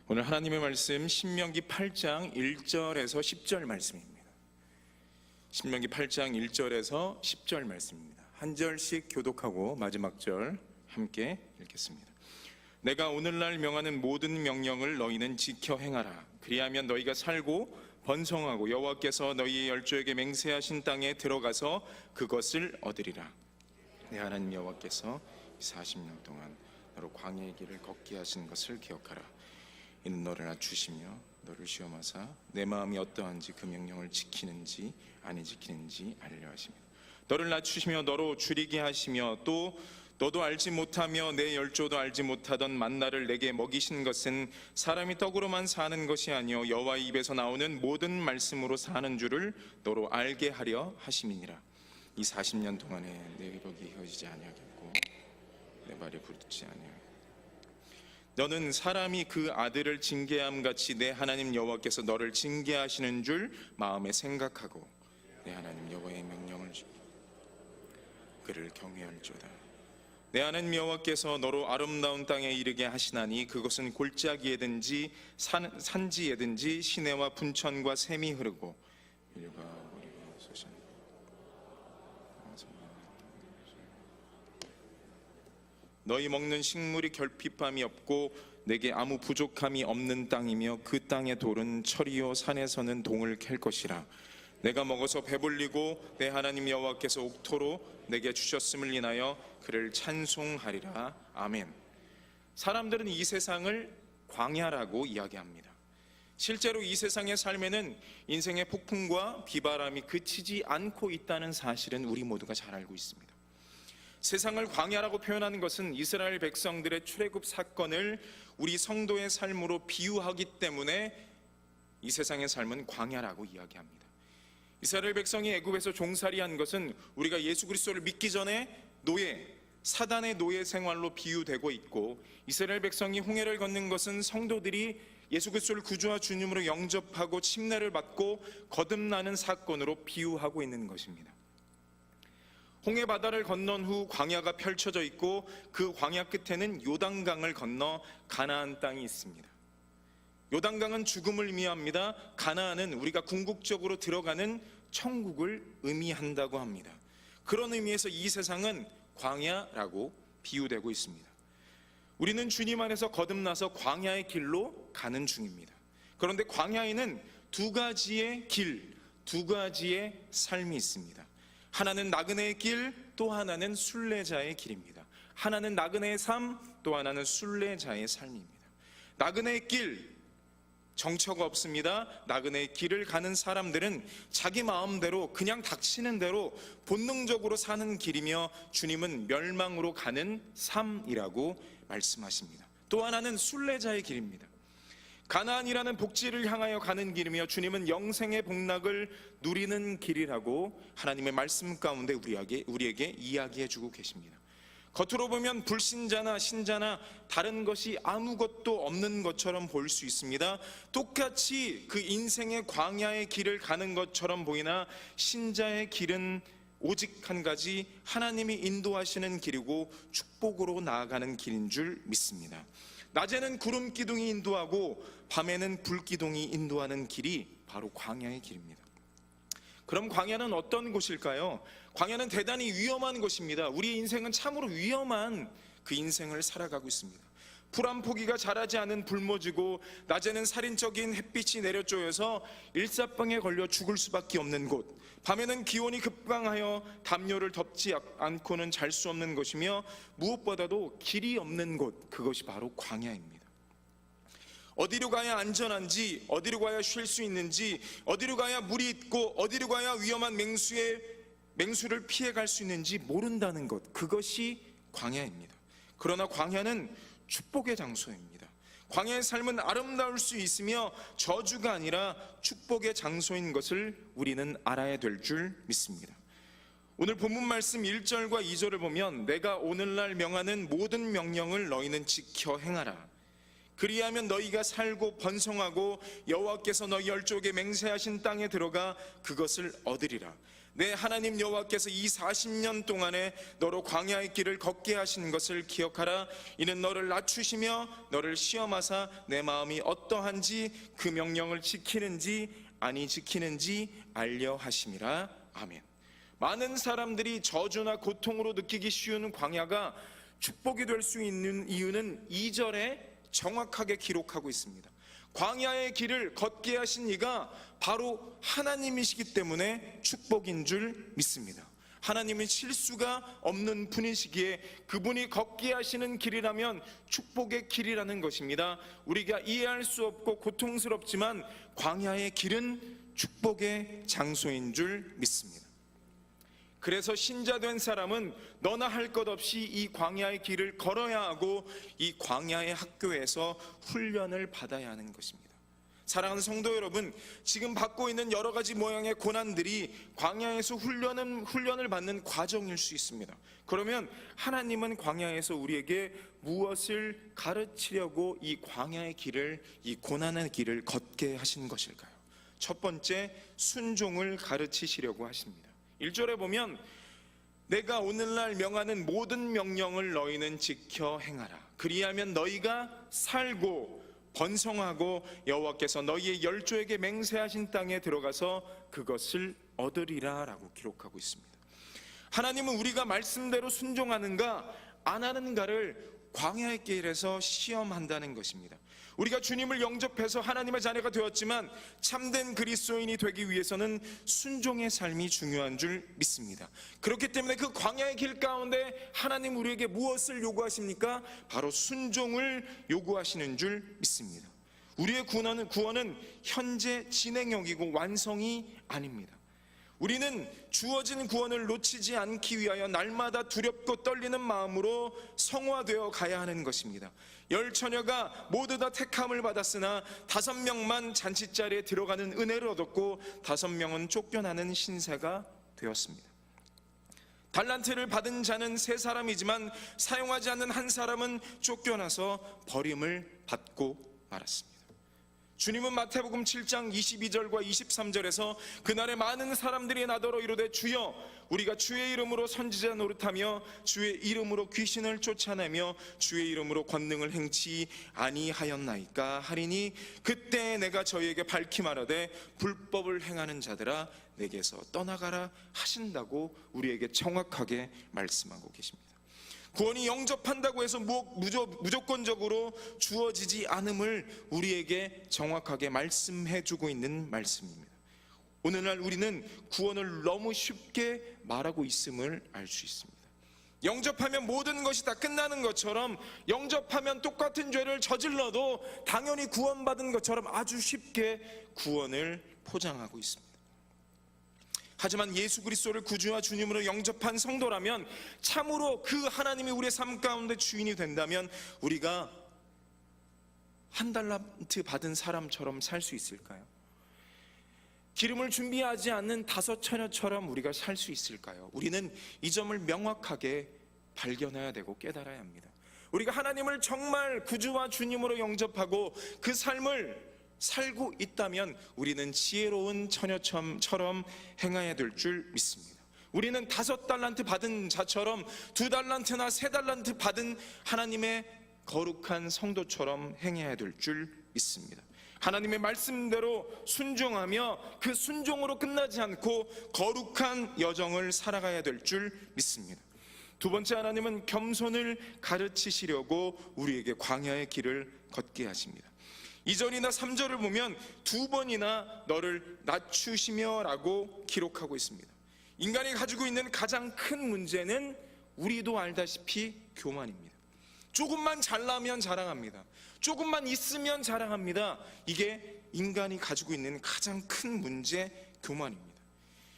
오늘 하나님의 말씀 신명기 8장 1절에서 10절 말씀입니다. 신명기 8장 1절에서 10절 말씀입니다. 한 절씩 교독하고 마지막 절 함께 읽겠습니다. 내가 오늘날 명하는 모든 명령을 너희는 지켜 행하라. 그리하면 너희가 살고 번성하고 여호와께서 너희의 열조에게 맹세하신 땅에 들어가서 그것을 얻으리라. 내 하나님 여호와께서 40년 동안 너로 광야의 길을 걷게 하신 것을 기억하라. 이는 너를 낮추시며 너를 시험하사 내 마음이 어떠한지 그 명령을 지키는지 아니 지키는지 알려 하시며 너를 낮추시며 너로 줄이게 하시며 또 너도 알지 못하며 내 열조도 알지 못하던 만나를 내게 먹이신 것은 사람이 떡으로만 사는 것이 아니요 여호와의 입에서 나오는 모든 말씀으로 사는 줄을 너로 알게 하려 하심이니라. 이 40년 동안에 내 벽이 휘어지지 아니하겠고 내 발이 부르지 아니하겠고 너는 사람이 그 아들을 징계함 같이 내 하나님 여호와께서 너를 징계하시는 줄 마음에 생각하고 내 하나님 여호와의 명령을 지켜 그를 경외할지어다. 내 하나님 여호와께서 너로 아름다운 땅에 이르게 하시나니 그것은 골짜기에든지 산지에든지 시내와 분천과 샘이 흐르고 일과 우리가 솟아 너희 먹는 식물이 결핍함이 없고 내게 아무 부족함이 없는 땅이며 그 땅의 돌은 철이요 산에서는 동을 캘 것이라. 내가 먹어서 배불리고 내 하나님 여호와께서 옥토로 내게 주셨음을 인하여 그를 찬송하리라. 아멘. 사람들은 이 세상을 광야라고 이야기합니다. 실제로 이 세상의 삶에는 인생의 폭풍과 비바람이 그치지 않고 있다는 사실은 우리 모두가 잘 알고 있습니다. 세상을 광야라고 표현하는 것은 이스라엘 백성들의 출애굽 사건을 우리 성도의 삶으로 비유하기 때문에 이 세상의 삶은 광야라고 이야기합니다. 이스라엘 백성이 애굽에서 종살이한 것은 우리가 예수 그리스도를 믿기 전에 사단의 노예 생활로 비유되고 있고, 이스라엘 백성이 홍해를 걷는 것은 성도들이 예수 그리스도를 구주와 주님으로 영접하고 침례를 받고 거듭나는 사건으로 비유하고 있는 것입니다. 홍해 바다를 건넌 후 광야가 펼쳐져 있고 그 광야 끝에는 요단강을 건너 가나안 땅이 있습니다. 요단강은 죽음을 의미합니다. 가나안은 우리가 궁극적으로 들어가는 천국을 의미한다고 합니다. 그런 의미에서 이 세상은 광야라고 비유되고 있습니다. 우리는 주님 안에서 거듭나서 광야의 길로 가는 중입니다. 그런데 광야에는 두 가지의 길, 두 가지의 삶이 있습니다. 하나는 나그네의 길, 또 하나는 순례자의 길입니다. 하나는 나그네의 삶, 또 하나는 순례자의 삶입니다. 나그네의 길, 정처가 없습니다. 나그네의 길을 가는 사람들은 자기 마음대로 그냥 닥치는 대로 본능적으로 사는 길이며 주님은 멸망으로 가는 삶이라고 말씀하십니다. 또 하나는 순례자의 길입니다. 가나안이라는 복지를 향하여 가는 길이며 주님은 영생의 복락을 누리는 길이라고 하나님의 말씀 가운데 우리에게 이야기해 주고 계십니다. 겉으로 보면 불신자나 신자나 다른 것이 아무것도 없는 것처럼 보일 수 있습니다. 똑같이 그 인생의 광야의 길을 가는 것처럼 보이나 신자의 길은 오직 한 가지, 하나님이 인도하시는 길이고 축복으로 나아가는 길인 줄 믿습니다. 낮에는 구름 기둥이 인도하고 밤에는 불 기둥이 인도하는 길이 바로 광야의 길입니다. 그럼 광야는 어떤 곳일까요? 광야는 대단히 위험한 곳입니다. 우리의 인생은 참으로 위험한 그 인생을 살아가고 있습니다. 풀 한 포기가 자라지 않은 불모지고 낮에는 살인적인 햇빛이 내려쬐어서 일사병에 걸려 죽을 수밖에 없는 곳, 밤에는 기온이 급강하여 담요를 덮지 않고는 잘 수 없는 것이며 무엇보다도 길이 없는 곳, 그것이 바로 광야입니다. 어디로 가야 안전한지, 어디로 가야 쉴 수 있는지, 어디로 가야 물이 있고 어디로 가야 위험한 맹수를 피해갈 수 있는지 모른다는 것, 그것이 광야입니다. 그러나 광야는 축복의 장소입니다. 광야의 삶은 아름다울 수 있으며 저주가 아니라 축복의 장소인 것을 우리는 알아야 될 줄 믿습니다. 오늘 본문 말씀 1절과 2절을 보면 내가 오늘날 명하는 모든 명령을 너희는 지켜 행하라. 그리하면 너희가 살고 번성하고 여호와께서 너희 열조에게 맹세하신 땅에 들어가 그것을 얻으리라. 내 하나님 여호와께서 이 40년 동안에 너로 광야의 길을 걷게 하신 것을 기억하라. 이는 너를 낮추시며 너를 시험하사 내 마음이 어떠한지 그 명령을 지키는지 아니 지키는지 알려 하심이라. 아멘. 많은 사람들이 저주나 고통으로 느끼기 쉬운 광야가 축복이 될 수 있는 이유는 2절에 정확하게 기록하고 있습니다. 광야의 길을 걷게 하신 이가 바로 하나님이시기 때문에 축복인 줄 믿습니다. 하나님은 실수가 없는 분이시기에 그분이 걷게 하시는 길이라면 축복의 길이라는 것입니다. 우리가 이해할 수 없고 고통스럽지만 광야의 길은 축복의 장소인 줄 믿습니다. 그래서 신자된 사람은 너나 할 것 없이 이 광야의 길을 걸어야 하고 이 광야의 학교에서 훈련을 받아야 하는 것입니다. 사랑하는 성도 여러분, 지금 받고 있는 여러 가지 모양의 고난들이 광야에서 훈련을 받는 과정일 수 있습니다. 그러면 하나님은 광야에서 우리에게 무엇을 가르치려고 이 광야의 길을, 이 고난의 길을 걷게 하신 것일까요? 첫 번째, 순종을 가르치시려고 하십니다. 1절에 보면 내가 오늘날 명하는 모든 명령을 너희는 지켜 행하라. 그리하면 너희가 살고 번성하고 여호와께서 너희의 열조에게 맹세하신 땅에 들어가서 그것을 얻으리라 라고 기록하고 있습니다. 하나님은 우리가 말씀대로 순종하는가 안 하는가를 광야의 길에서 시험한다는 것입니다. 우리가 주님을 영접해서 하나님의 자녀가 되었지만 참된 그리스도인이 되기 위해서는 순종의 삶이 중요한 줄 믿습니다. 그렇기 때문에 그 광야의 길 가운데 하나님 우리에게 무엇을 요구하십니까? 바로 순종을 요구하시는 줄 믿습니다. 우리의 구원은 현재 진행형이고 완성이 아닙니다. 우리는 주어진 구원을 놓치지 않기 위하여 날마다 두렵고 떨리는 마음으로 성화되어 가야 하는 것입니다. 10처녀가 모두 다 택함을 받았으나 5명만 잔치자리에 들어가는 은혜를 얻었고 5명은 쫓겨나는 신세가 되었습니다. 달란트를 받은 자는 3사람이지만 사용하지 않는 한 사람은 쫓겨나서 버림을 받고 말았습니다. 주님은 마태복음 7장 22절과 23절에서 그날에 많은 사람들이 나더러 이르되 주여 우리가 주의 이름으로 선지자 노릇하며 주의 이름으로 귀신을 쫓아내며 주의 이름으로 권능을 행치 아니하였나이까 하리니 그때 내가 저희에게 밝히 말하되 불법을 행하는 자들아 내게서 떠나가라 하신다고 우리에게 정확하게 말씀하고 계십니다. 구원이 영접한다고 해서 무조건적으로 주어지지 않음을 우리에게 정확하게 말씀해주고 있는 말씀입니다. 오늘날 우리는 구원을 너무 쉽게 말하고 있음을 알 수 있습니다. 영접하면 모든 것이 다 끝나는 것처럼, 영접하면 똑같은 죄를 저질러도 당연히 구원받은 것처럼 아주 쉽게 구원을 포장하고 있습니다. 하지만 예수 그리스도를 구주와 주님으로 영접한 성도라면, 참으로 그 하나님이 우리의 삶 가운데 주인이 된다면 우리가 한 달란트 받은 사람처럼 살 수 있을까요? 기름을 준비하지 않는 5처녀처럼 우리가 살 수 있을까요? 우리는 이 점을 명확하게 발견해야 되고 깨달아야 합니다. 우리가 하나님을 정말 구주와 주님으로 영접하고 그 삶을 살고 있다면 우리는 지혜로운 처녀처럼 행해야 될 줄 믿습니다. 우리는 5달란트 받은 자처럼 2달란트나 3달란트 받은 하나님의 거룩한 성도처럼 행해야 될 줄 믿습니다. 하나님의 말씀대로 순종하며 그 순종으로 끝나지 않고 거룩한 여정을 살아가야 될 줄 믿습니다. 두 번째, 하나님은 겸손을 가르치시려고 우리에게 광야의 길을 걷게 하십니다. 2절이나 3절을 보면 2번이나 너를 낮추시며 라고 기록하고 있습니다. 인간이 가지고 있는 가장 큰 문제는 우리도 알다시피 교만입니다. 조금만 잘나면 자랑합니다. 조금만 있으면 자랑합니다. 이게 인간이 가지고 있는 가장 큰 문제, 교만입니다.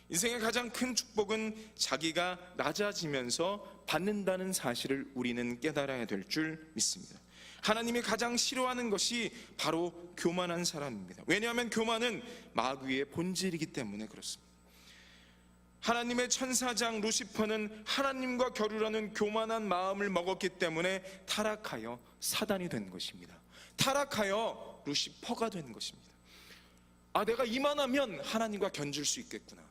인생의 가장 큰 축복은 자기가 낮아지면서 받는다는 사실을 우리는 깨달아야 될 줄 믿습니다. 하나님이 가장 싫어하는 것이 바로 교만한 사람입니다. 왜냐하면 교만은 마귀의 본질이기 때문에 그렇습니다. 하나님의 천사장 루시퍼는 하나님과 겨루려는 교만한 마음을 먹었기 때문에 타락하여 사단이 된 것입니다. 타락하여 루시퍼가 된 것입니다. 내가 이만하면 하나님과 견줄 수 있겠구나.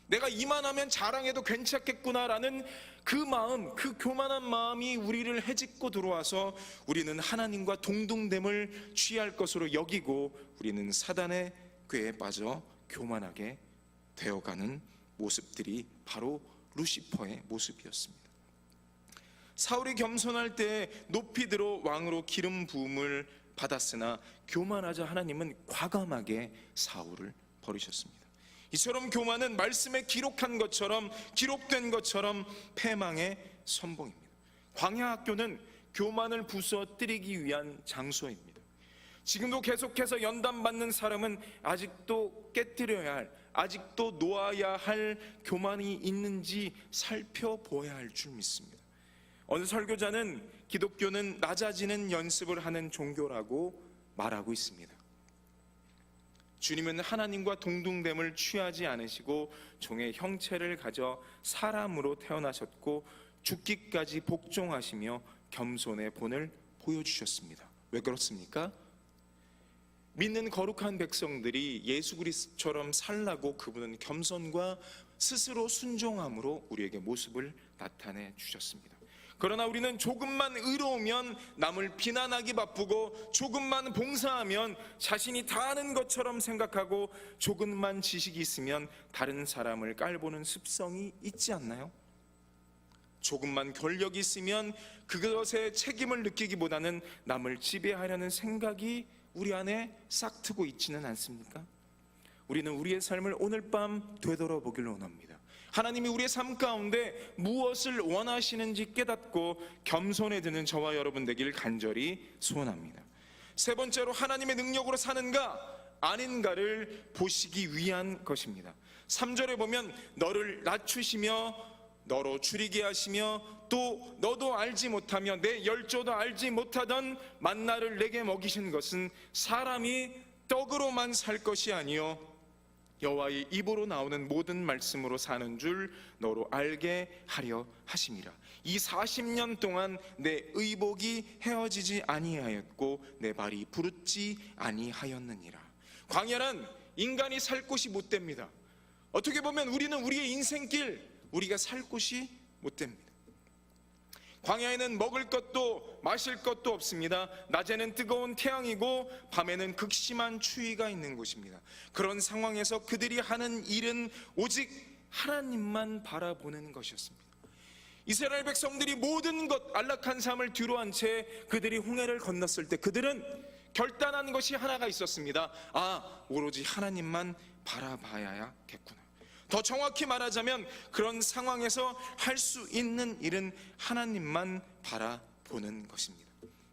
내가 이만하면 자랑해도 괜찮겠구나라는 그 마음, 그 교만한 마음이 우리를 헤집고 들어와서 우리는 하나님과 동등됨을 취할 것으로 여기고 우리는 사단의 꾀에 빠져 교만하게 되어가는 모습들이 바로 루시퍼의 모습이었습니다. 사울이 겸손할 때 높이 들어 왕으로 기름 부음을 받았으나 교만하자 하나님은 과감하게 사울을 버리셨습니다. 이처럼 교만은 말씀에 기록된 것처럼 패망의 선봉입니다. 광야 학교는 교만을 부숴뜨리기 위한 장소입니다. 지금도 계속해서 연단받는 사람은 아직도 깨뜨려야 할, 아직도 놓아야 할 교만이 있는지 살펴보아야 할 줄 믿습니다. 어느 설교자는 기독교는 낮아지는 연습을 하는 종교라고 말하고 있습니다. 주님은 하나님과 동등됨을 취하지 않으시고 종의 형체를 가져 사람으로 태어나셨고 죽기까지 복종하시며 겸손의 본을 보여주셨습니다. 왜 그렇습니까? 믿는 거룩한 백성들이 예수 그리스도처럼 살라고 그분은 겸손과 스스로 순종함으로 우리에게 모습을 나타내 주셨습니다. 그러나 우리는 조금만 의로우면 남을 비난하기 바쁘고 조금만 봉사하면 자신이 다 아는 것처럼 생각하고 조금만 지식이 있으면 다른 사람을 깔보는 습성이 있지 않나요? 조금만 권력이 있으면 그것에 책임을 느끼기보다는 남을 지배하려는 생각이 우리 안에 싹트고 있지는 않습니까? 우리는 우리의 삶을 오늘 밤 되돌아보기를 원합니다. 하나님이 우리의 삶 가운데 무엇을 원하시는지 깨닫고 겸손해지는 저와 여러분 되길 간절히 소원합니다. 세 번째로 하나님의 능력으로 사는가 아닌가를 보시기 위한 것입니다. 3절에 보면 너를 낮추시며 너로 줄이게 하시며 또 너도 알지 못하며 내 열조도 알지 못하던 만나를 내게 먹이신 것은 사람이 떡으로만 살 것이 아니요 여호와의 입으로 나오는 모든 말씀으로 사는 줄 너로 알게 하려 하심이라. 이 40년 동안 내 의복이 헤어지지 아니하였고 내 발이 부르지 아니하였느니라. 광야는 인간이 살 곳이 못 됩니다. 어떻게 보면 우리는 우리의 인생길 우리가 살 곳이 못 됩니다. 광야에는 먹을 것도 마실 것도 없습니다. 낮에는 뜨거운 태양이고 밤에는 극심한 추위가 있는 곳입니다. 그런 상황에서 그들이 하는 일은 오직 하나님만 바라보는 것이었습니다. 이스라엘 백성들이 모든 것 안락한 삶을 뒤로한 채 그들이 홍해를 건넜을 때 그들은 결단한 것이 하나가 있었습니다. 오로지 하나님만 바라봐야겠구나. 더 정확히 말하자면 그런 상황에서 할 수 있는 일은 하나님만 바라보는 것입니다.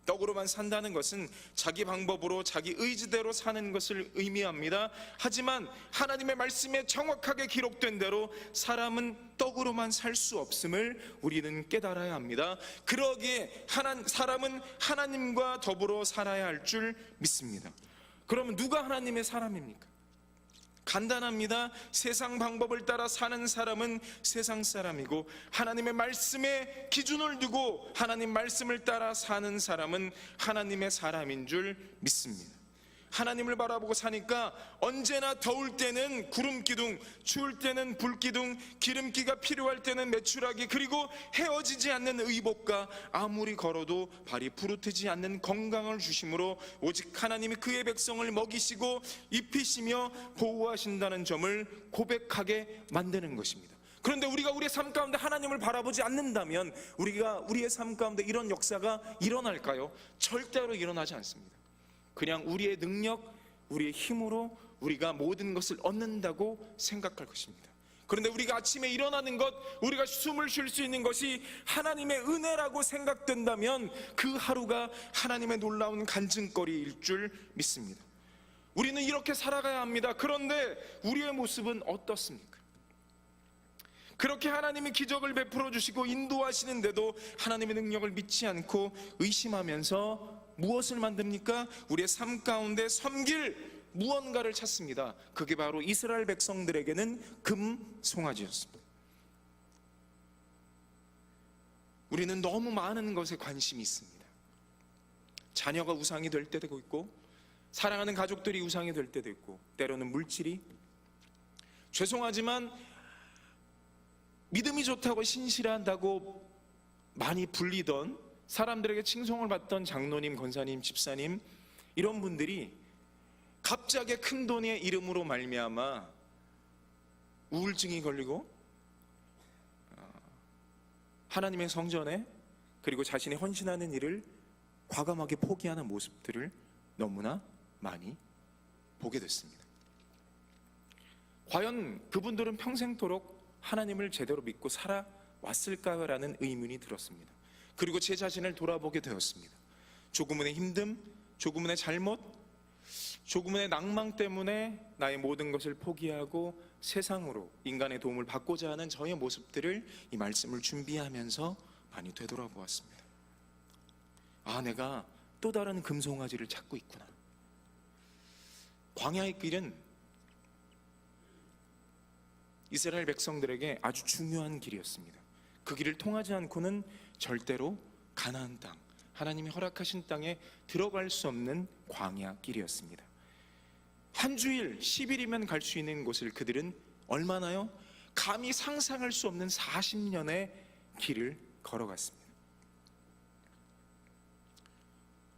떡으로만 산다는 것은 자기 방법으로 자기 의지대로 사는 것을 의미합니다. 하지만 하나님의 말씀에 정확하게 기록된 대로 사람은 떡으로만 살 수 없음을 우리는 깨달아야 합니다. 그러기에 사람은 하나님과 더불어 살아야 할 줄 믿습니다. 그러면 누가 하나님의 사람입니까? 간단합니다. 세상 방법을 따라 사는 사람은 세상 사람이고 하나님의 말씀에 기준을 두고 하나님 말씀을 따라 사는 사람은 하나님의 사람인 줄 믿습니다. 하나님을 바라보고 사니까 언제나 더울 때는 구름기둥, 추울 때는 불기둥, 기름기가 필요할 때는 메추라기, 그리고 헤어지지 않는 의복과 아무리 걸어도 발이 부르트지 않는 건강을 주심으로 오직 하나님이 그의 백성을 먹이시고 입히시며 보호하신다는 점을 고백하게 만드는 것입니다. 그런데 우리가 우리의 삶 가운데 하나님을 바라보지 않는다면 우리가 우리의 삶 가운데 이런 역사가 일어날까요? 절대로 일어나지 않습니다. 그냥 우리의 능력, 우리의 힘으로 우리가 모든 것을 얻는다고 생각할 것입니다. 그런데 우리가 아침에 일어나는 것, 우리가 숨을 쉴 수 있는 것이 하나님의 은혜라고 생각된다면 그 하루가 하나님의 놀라운 간증거리일 줄 믿습니다. 우리는 이렇게 살아가야 합니다. 그런데 우리의 모습은 어떻습니까? 그렇게 하나님이 기적을 베풀어 주시고 인도하시는데도 하나님의 능력을 믿지 않고 의심하면서 무엇을 만듭니까? 우리의 삶 가운데 섬길 무언가를 찾습니다. 그게 바로 이스라엘 백성들에게는 금송아지였습니다. 우리는 너무 많은 것에 관심이 있습니다. 자녀가 우상이 될 때도 있고 사랑하는 가족들이 우상이 될 때도 있고 때로는 물질이, 죄송하지만 믿음이 좋다고 신실한다고 많이 불리던, 사람들에게 칭송을 받던 장로님, 권사님, 집사님, 이런 분들이 갑자기 큰 돈의 이름으로 말미암아 우울증이 걸리고 하나님의 성전에, 그리고 자신이 헌신하는 일을 과감하게 포기하는 모습들을 너무나 많이 보게 됐습니다. 과연 그분들은 평생토록 하나님을 제대로 믿고 살아왔을까라는 의문이 들었습니다. 그리고 제 자신을 돌아보게 되었습니다. 조금의 힘듦, 조금의 잘못, 조금의 낭망 때문에 나의 모든 것을 포기하고 세상으로 인간의 도움을 받고자 하는 저의 모습들을 이 말씀을 준비하면서 많이 되돌아보았습니다. 아, 내가 또 다른 금송아지를 찾고 있구나. 광야의 길은 이스라엘 백성들에게 아주 중요한 길이었습니다. 그 길을 통하지 않고는 절대로 가나안 땅, 하나님이 허락하신 땅에 들어갈 수 없는 광야 길이었습니다. 한 주일 10일이면 갈 수 있는 곳을 그들은 얼마나요? 감히 상상할 수 없는 40년의 길을 걸어갔습니다.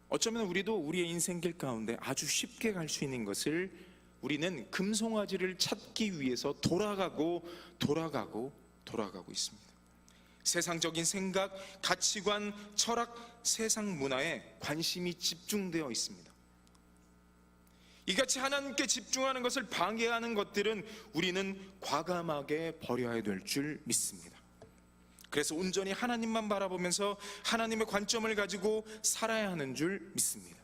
어쩌면 우리도 우리의 인생길 가운데 아주 쉽게 갈 수 있는 것을 우리는 금송아지를 찾기 위해서 돌아가고 있습니다. 세상적인 생각, 가치관, 철학, 세상 문화에 관심이 집중되어 있습니다. 이같이 하나님께 집중하는 것을 방해하는 것들은 우리는 과감하게 버려야 될 줄 믿습니다. 그래서 온전히 하나님만 바라보면서 하나님의 관점을 가지고 살아야 하는 줄 믿습니다.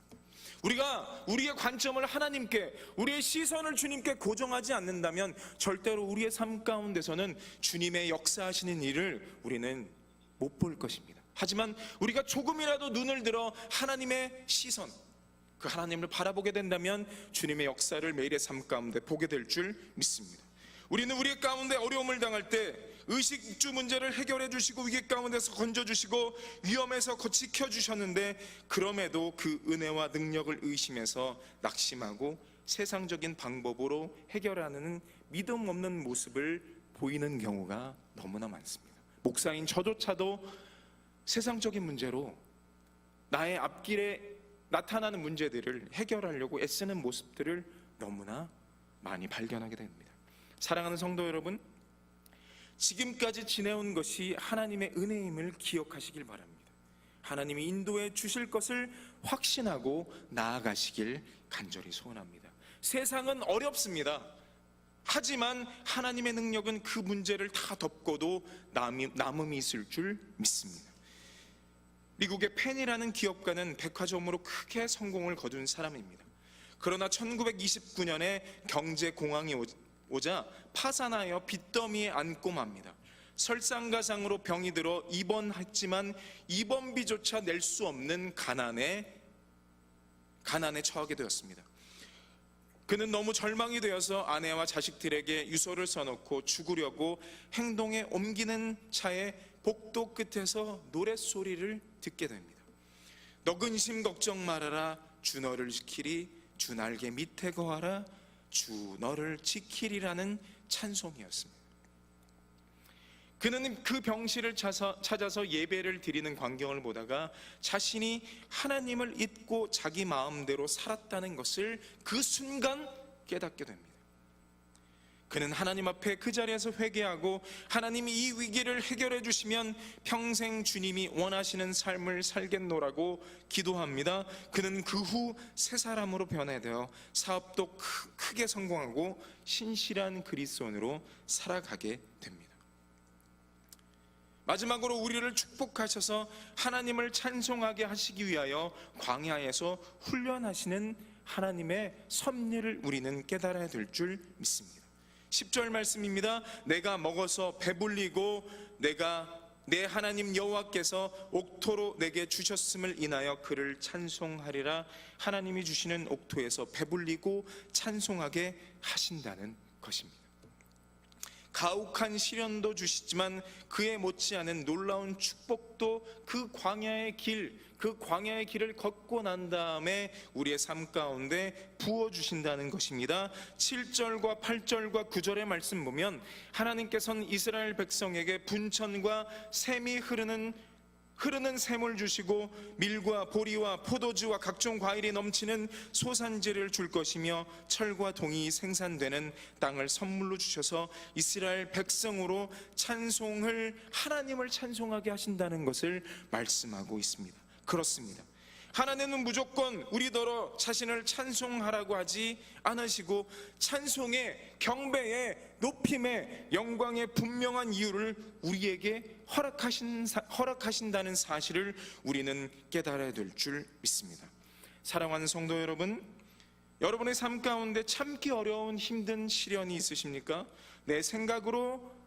우리가 우리의 관점을 하나님께, 우리의 시선을 주님께 고정하지 않는다면 절대로 우리의 삶 가운데서는 주님의 역사하시는 일을 우리는 못 볼 것입니다. 하지만 우리가 조금이라도 눈을 들어 하나님의 시선, 그 하나님을 바라보게 된다면 주님의 역사를 매일의 삶 가운데 보게 될 줄 믿습니다. 우리는 우리 가운데 어려움을 당할 때 의식주 문제를 해결해 주시고 위기 가운데서 건져주시고 위험에서 지켜주셨는데, 그럼에도 그 은혜와 능력을 의심해서 낙심하고 세상적인 방법으로 해결하는 믿음 없는 모습을 보이는 경우가 너무나 많습니다. 목사인 저조차도 세상적인 문제로 나의 앞길에 나타나는 문제들을 해결하려고 애쓰는 모습들을 너무나 많이 발견하게 됩니다. 사랑하는 성도 여러분, 지금까지 지내온 것이 하나님의 은혜임을 기억하시길 바랍니다. 하나님이 인도해 주실 것을 확신하고 나아가시길 간절히 소원합니다. 세상은 어렵습니다. 하지만 하나님의 능력은 그 문제를 다 덮고도 남음이 있을 줄 믿습니다. 미국의 펜이라는 기업가는 백화점으로 크게 성공을 거둔 사람입니다. 그러나 1929년에 경제공황이 오자 파산하여 빚더미에 앉고 맙니다. 설상가상으로 병이 들어 입원했지만 입원비조차 낼 수 없는 가난에 처하게 되었습니다. 그는 너무 절망이 되어서 아내와 자식들에게 유서를 써놓고 죽으려고 행동에 옮기는 차에 복도 끝에서 노랫소리를 듣게 됩니다. 너 근심 걱정 말아라, 주 너를 지키리, 주 날개 밑에 거하라, 주 너를 지키리라는 찬송이었습니다. 그는 그 병실을 찾아서 예배를 드리는 광경을 보다가 자신이 하나님을 잊고 자기 마음대로 살았다는 것을 그 순간 깨닫게 됩니다. 그는 하나님 앞에 그 자리에서 회개하고 하나님이 이 위기를 해결해 주시면 평생 주님이 원하시는 삶을 살겠노라고 기도합니다. 그는 그 후 새 사람으로 변화되어 사업도 크게 성공하고 신실한 그리스도인으로 살아가게 됩니다. 마지막으로 우리를 축복하셔서 하나님을 찬송하게 하시기 위하여 광야에서 훈련하시는 하나님의 섭리를 우리는 깨달아야 될 줄 믿습니다. 10절 말씀입니다. 내가 먹어서 배불리고 내가 내 하나님 여호와께서 옥토로 내게 주셨음을 인하여 그를 찬송하리라. 하나님이 주시는 옥토에서 배불리고 찬송하게 하신다는 것입니다. 가혹한 시련도 주시지만 그에 못지않은 놀라운 축복도 그 광야의 길을 걷고 난 다음에 우리의 삶 가운데 부어주신다는 것입니다. 7절과 8절과 9절의 말씀 보면 하나님께서는 이스라엘 백성에게 분천과 샘이 흐르는 샘을 주시고 밀과 보리와 포도주와 각종 과일이 넘치는 소산지를 줄 것이며 철과 동이 생산되는 땅을 선물로 주셔서 이스라엘 백성으로 하나님을 찬송하게 하신다는 것을 말씀하고 있습니다. 그렇습니다. 하나님은 무조건 우리더러 자신을 찬송하라고 하지 않으시고 찬송의, 경배의, 높임의, 영광의 분명한 이유를 우리에게 허락하신다는 사실을 우리는 깨달아야 될 줄 믿습니다. 사랑하는 성도 여러분, 여러분의 삶 가운데 참기 어려운 힘든 시련이 있으십니까? 내 생각으로,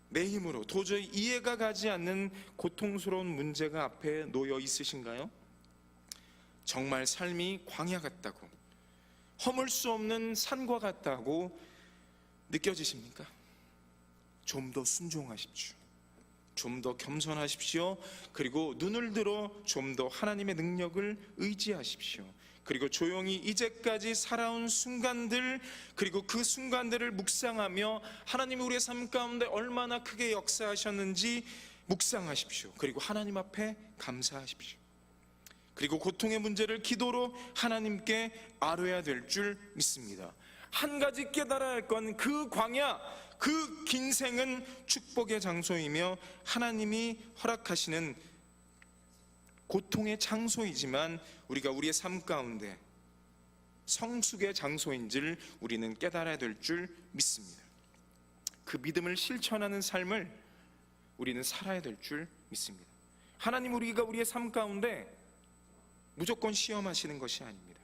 내 힘으로 도저히 이해가 가지 않는 고통스러운 문제가 앞에 놓여 있으신가요? 정말 삶이 광야 같다고, 허물 수 없는 산과 같다고 느껴지십니까? 좀 더 순종하십시오. 좀 더 겸손하십시오. 그리고 눈을 들어 좀 더 하나님의 능력을 의지하십시오. 그리고 조용히 이제까지 살아온 순간들, 그리고 그 순간들을 묵상하며 하나님이 우리의 삶 가운데 얼마나 크게 역사하셨는지 묵상하십시오. 그리고 하나님 앞에 감사하십시오. 그리고 고통의 문제를 기도로 하나님께 아뢰어야 될 줄 믿습니다. 한 가지 깨달아야 할 건 그 광야, 그 긴 생은 축복의 장소이며 하나님이 허락하시는 고통의 장소이지만 우리가 우리의 삶 가운데 성숙의 장소인지를 우리는 깨달아야 될 줄 믿습니다. 그 믿음을 실천하는 삶을 우리는 살아야 될 줄 믿습니다. 하나님, 우리가 우리의 삶 가운데 무조건 시험하시는 것이 아닙니다.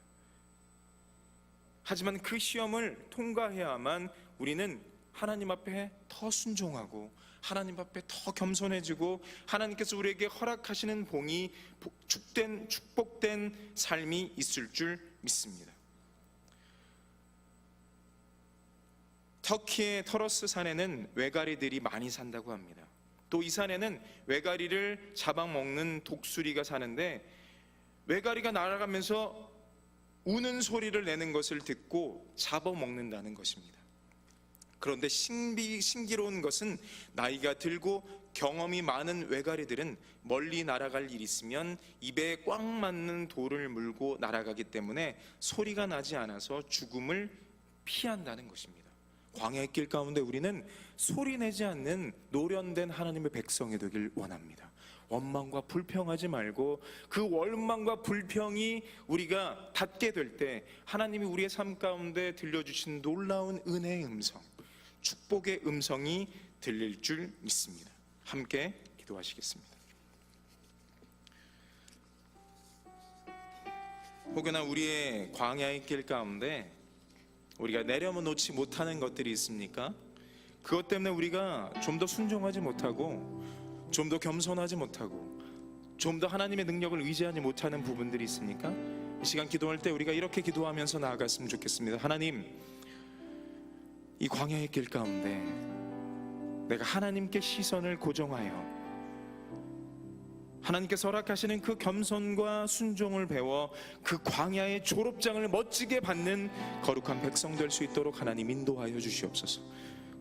하지만 그 시험을 통과해야만 우리는 하나님 앞에 더 순종하고 하나님 앞에 더 겸손해지고 하나님께서 우리에게 허락하시는 봉이 축복된 삶이 있을 줄 믿습니다. 터키의 터러스 산에는 외가리들이 많이 산다고 합니다. 또 이 산에는 외가리를 잡아먹는 독수리가 사는데 외가리가 날아가면서 우는 소리를 내는 것을 듣고 잡아먹는다는 것입니다. 그런데 신기로운 것은 나이가 들고 경험이 많은 외가리들은 멀리 날아갈 일이 있으면 입에 꽉 맞는 돌을 물고 날아가기 때문에 소리가 나지 않아서 죽음을 피한다는 것입니다. 광야의 길 가운데 우리는 소리 내지 않는 노련된 하나님의 백성이 되길 원합니다. 원망과 불평하지 말고 그 원망과 불평이 우리가 닿게 될 때 하나님이 우리의 삶 가운데 들려주신 놀라운 은혜의 음성, 축복의 음성이 들릴 줄 믿습니다. 함께 기도하시겠습니다. 혹여나 우리의 광야의 길 가운데 우리가 내려놓지 못하는 것들이 있습니까? 그것 때문에 우리가 좀 더 순종하지 못하고 좀 더 겸손하지 못하고 좀 더 하나님의 능력을 의지하지 못하는 부분들이 있습니까? 이 시간 기도할 때 우리가 이렇게 기도하면서 나아갔으면 좋겠습니다. 하나님, 이 광야의 길 가운데 내가 하나님께 시선을 고정하여 하나님께서 허락하시는 그 겸손과 순종을 배워 그 광야의 졸업장을 멋지게 받는 거룩한 백성 될 수 있도록 하나님 인도하여 주시옵소서.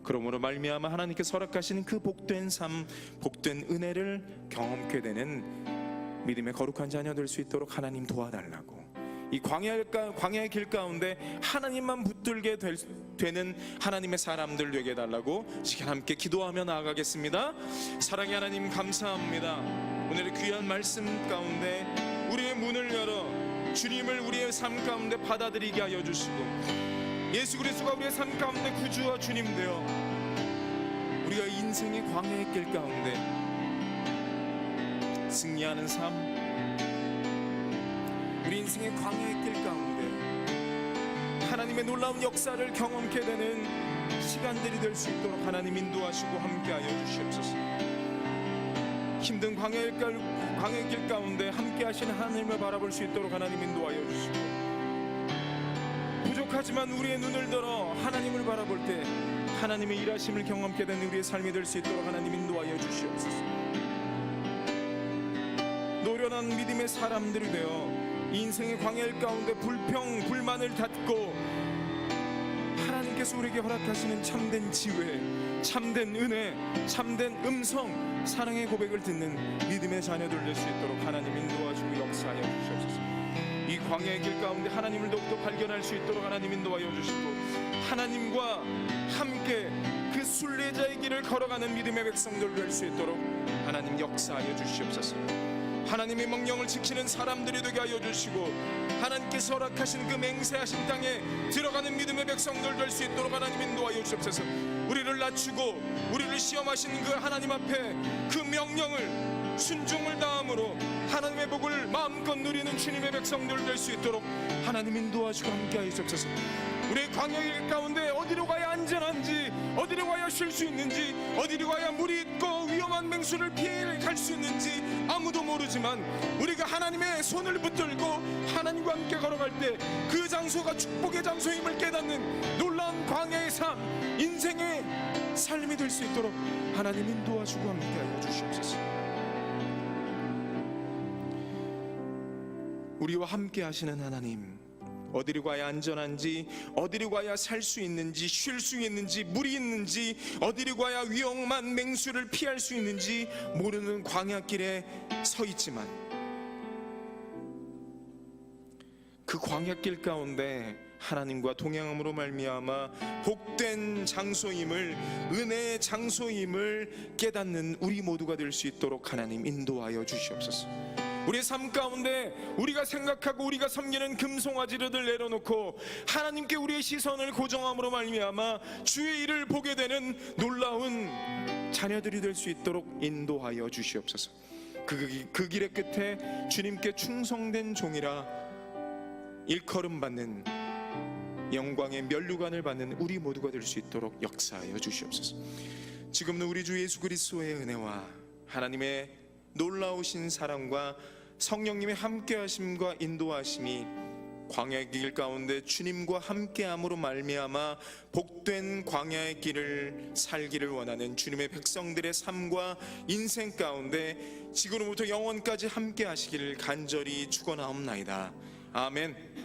그러므로 말미암아 하나님께서 허락하시는 그 복된 삶, 복된 은혜를 경험케 되는 믿음의 거룩한 자녀 될 수 있도록 하나님 도와달라고, 이 광야의 길 가운데 하나님만 붙들게 되는 하나님의 사람들 되게 해달라고 지금 함께 기도하며 나아가겠습니다. 사랑의 하나님, 감사합니다. 오늘의 귀한 말씀 가운데 우리의 문을 열어 주님을 우리의 삶 가운데 받아들이게 하여 주시고 예수 그리스도가 우리의 삶 가운데 구주와 주님 되어 우리가 인생의 광야의 길 가운데 승리하는 삶, 우리 인생의 광야의 길 가운데 하나님의 놀라운 역사를 경험케 되는 시간들이 될 수 있도록 하나님 인도하시고 함께하여 주시옵소서. 힘든 광야의 길 가운데 함께 하시는 하나님을 바라볼 수 있도록 하나님 인도하여 주시고 부족하지만 우리의 눈을 들어 하나님을 바라볼 때 하나님의 일하심을 경험케 되는 우리의 삶이 될 수 있도록 하나님 인도하여 주시옵소서. 노련한 믿음의 사람들이 되어 인생의 광야 가운데 불평 불만을 닫고 하나님께서 우리에게 허락하시는 참된 지혜, 참된 은혜, 참된 음성, 사랑의 고백을 듣는 믿음의 자녀들 될 수 있도록 하나님 인도하시고 역사하여 주시옵소서. 이 광야의 길 가운데 하나님을 더욱더 발견할 수 있도록 하나님 인도하여 주시고 하나님과 함께 그 순례자의 길을 걸어가는 믿음의 백성들 될 수 있도록 하나님 역사하여 주시옵소서. 하나님의 명령을 지키는 사람들이 되게 하여 주시고 하나님께서 허락하신 그 맹세하신 땅에 들어가는 믿음의 백성들 될 수 있도록 하나님 인도하여 주옵소서. 우리를 낮추고 우리를 시험하신 그 하나님 앞에 그 명령을 순종을 다함으로 하나님의 복을 마음껏 누리는 주님의 백성들 될 수 있도록 하나님 인도하시고 함께하여 주옵소서. 우리의 광야길 가운데 어디로 가야 안전한지, 어디로 가야 쉴 수 있는지, 어디로 가야 물이 있고 위험한 맹수를 피해 갈 수 있는지 아무도 모르지만 우리가 하나님의 손을 붙들고 하나님과 함께 걸어갈 때 그 장소가 축복의 장소임을 깨닫는 놀라운 광야의 삶, 인생의 삶이 될 수 있도록 하나님 인도하시고 함께하여 주시옵소서. 우리와 함께 하시는 하나님, 어디로 가야 안전한지, 어디로 가야 살 수 있는지, 쉴 수 있는지, 물이 있는지, 어디로 가야 위험한 맹수를 피할 수 있는지 모르는 광야길에 서 있지만 그 광야길 가운데 하나님과 동행함으로 말미암아 복된 장소임을, 은혜의 장소임을 깨닫는 우리 모두가 될 수 있도록 하나님 인도하여 주시옵소서. 우리의 삶 가운데 우리가 생각하고 우리가 섬기는 금송아지를 내려놓고 하나님께 우리의 시선을 고정함으로 말미암아 주의 일을 보게 되는 놀라운 자녀들이 될 수 있도록 인도하여 주시옵소서. 그 길의 끝에 주님께 충성된 종이라 일컬음 받는 영광의 면류관을 받는 우리 모두가 될 수 있도록 역사하여 주시옵소서. 지금도 우리 주 예수 그리스도의 은혜와 하나님의 놀라우신 사랑과 성령님의 함께하심과 인도하심이 광야의 길 가운데 주님과 함께함으로 말미암아 복된 광야의 길을 살기를 원하는 주님의 백성들의 삶과 인생 가운데 지금부터 영원까지 함께하시기를 간절히 축원하옵나이다. 아멘.